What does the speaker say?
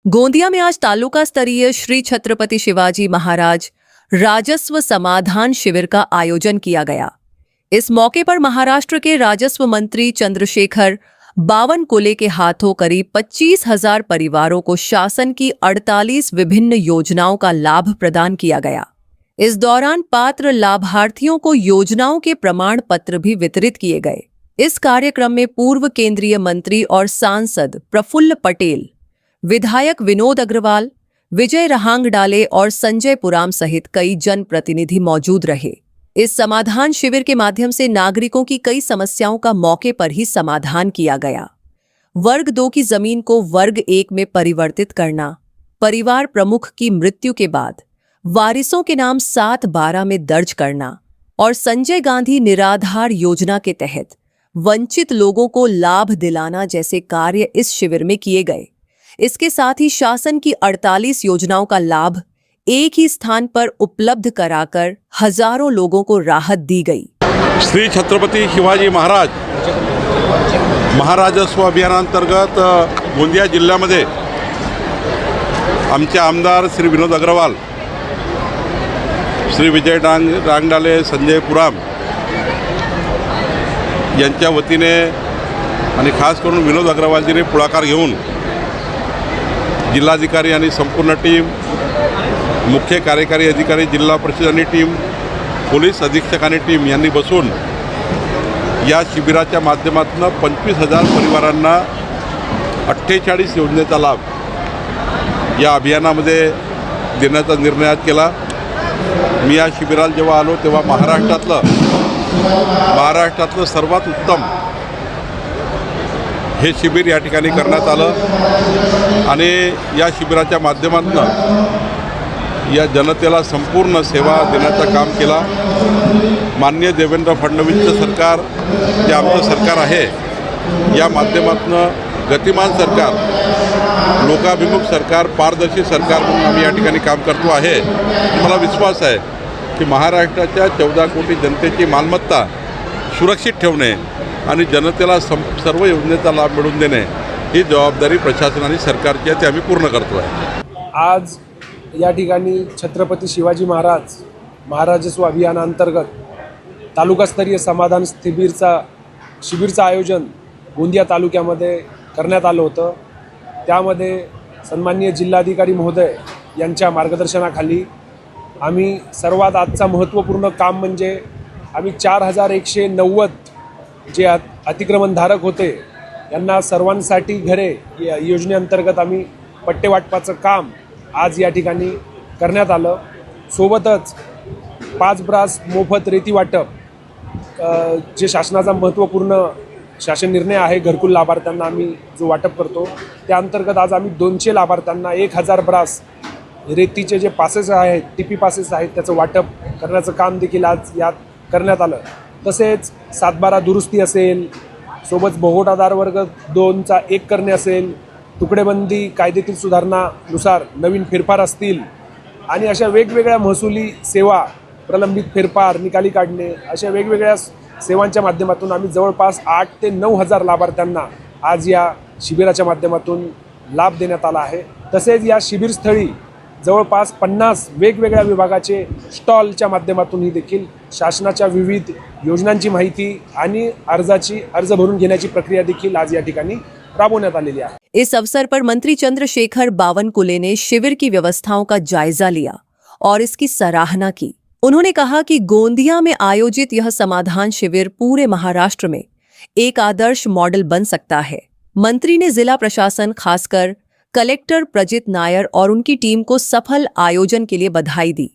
गोंदिया में आज तालुका स्तरीय श्री छत्रपति शिवाजी महाराज राजस्व समाधान शिविर का आयोजन किया गया। इस मौके पर महाराष्ट्र के राजस्व मंत्री चंद्रशेखर बावनकुले के हाथों करीब 25,000 परिवारों को शासन की 48 विभिन्न योजनाओं का लाभ प्रदान किया गया। इस दौरान पात्र लाभार्थियों को योजनाओं के प्रमाण पत्र भी वितरित किए गए। इस कार्यक्रम में पूर्व केंद्रीय मंत्री और सांसद प्रफुल्ल पटेल, विधायक विनोद अग्रवाल, विजय रहांगडाले और संजय पुराम सहित कई जनप्रतिनिधि मौजूद रहे। इस समाधान शिविर के माध्यम से नागरिकों की कई समस्याओं का मौके पर ही समाधान किया गया। वर्ग 2 की जमीन को वर्ग 1 में परिवर्तित करना, परिवार प्रमुख की मृत्यु के बाद वारिसों के नाम 7/12 में दर्ज करना और संजय गांधी निराधार योजना के तहत वंचित लोगों को लाभ दिलाना जैसे कार्य इस शिविर में किए गए। इसके साथ ही शासन की 48 योजनाओं का लाभ एक ही स्थान पर उपलब्ध कराकर हजारों लोगों को राहत दी गई। श्री छत्रपती शिवाजी महाराज महाराजस्व अभियानांतर्गत गोंदिया जिल्ह्यामध्ये आमचे आमदार श्री विनोद अग्रवाल, श्री विजय रहांगडाले, संजय पुराम यांच्या वतीने आणि खास करून विनोद अग्रवालजीने पुढाकार घेऊन जिल्हाधिकारी आणि संपूर्ण टीम, मुख्य कार्यकारी अधिकारी, जिल्हा परिषद आणि टीम, पोलीस अधीक्षक आणि टीम यांनी बसून या शिबिराच्या माध्यमातून 25,000 परिवारांना 48 योजनेचा लाभ या अभियानामध्ये देण्याचा निर्णय केला। मी या शिबिराला जेव्हा आलो तेव्हा महाराष्ट्रातलं सर्वात उत्तम हे शिबिर या ठिकाणी करण्यात आलं आणि या शिबिराच्या माध्यमातून या जनतेला संपूर्ण सेवा देण्याचं काम केला। माननीय देवेंद्र फडणवीसचं सरकार जे आमचं सरकार आहे या माध्यमातून गतिमान सरकार, लोकाभिमुख सरकार, पारदर्शी सरकार म्हणून आम्ही या ठिकाणी काम करतो आहे। मला विश्वास आहे की महाराष्ट्राच्या 14 कोटी जनतेची मालमत्ता सुरक्षित ठेवणे आणि जनतेला सर्व योजनेचा लाभ मिळवून देणे ही जबाबदारी प्रशासन आणि सरकारची आहे, ते आम्ही पूर्ण करतो आहे। आज या ठिकाणी छत्रपती शिवाजी महाराज महाराजस्व अभियानांतर्गत तालुकास्तरीय समाधान शिबिरचं आयोजन गोंदिया तालुक्यामध्ये करण्यात आलं होतं। त्यामध्ये सन्माननीय जिल्हाधिकारी महोदय यांच्या मार्गदर्शनाखाली आम्ही सर्वात आजचा महत्त्वपूर्ण काम म्हणजे आम्ही 4,190 जे अतिक्रमणधारक होते यांना सर्वांसाठी घरे या योजनेअंतर्गत आम्ही पट्टे वाटपाचं काम आज या ठिकाणी करण्यात आलं। सोबतच 5 ब्रास मोफत रेती वाटप जे शासनाचा महत्त्वपूर्ण शासन निर्णय आहे, घरकुल लाभार्थ्यांना आम्ही जो वाटप करतो त्या अंतर्गत आज आम्ही 200 लाभार्थ्यांना 1,000 ब्रास रेतीचे जे पासेस आहेत, टीपी पासेस आहेत, त्याचं वाटप करण्याचं काम देखील आज यात करण्यात आलं। तसेच 7/12 दुरुस्ती असेल, सोबत बहुमतादार वर्ग 2चा 1 करणे असेल, तुकडेबंदी कायदेतील सुधारणानुसार नवीन फेरफार असतील आणि अशा वेगवेगळ्या महसुली सेवा, प्रलंबित फेरफार, निकाली काढणे, अशा वेगवेगळ्या सेवांच्या माध्यमातून आम्ही जवळपास 8,000 ते 9,000 लाभार्थ्यांना आज या शिबिराच्या माध्यमातून लाभ देण्यात आला आहे। तसेच या शिबिरस्थळी जवळपास 50 वेगवेगळ्या विभागाचे स्टॉलच्या माध्यमातून ही देखील शासनाच्या विविध योजनांची माहिती आणि अर्ज भरून घेण्याची प्रक्रिया देखील आज या ठिकाणी राबवण्यात आलेली आहे। इस अवसर पर मंत्री चंद्रशेखर बावनकुले ने शिविर की व्यवस्थाओं का जायजा लिया और इसकी सराहना की। उन्होंने कहा कि गोंदिया में आयोजित यह समाधान शिविर पूरे महाराष्ट्र में एक आदर्श मॉडल बन सकता है। मंत्री ने जिला प्रशासन, खासकर कलेक्टर प्रजित नायर और उनकी टीम को सफल आयोजन के लिए बधाई दी।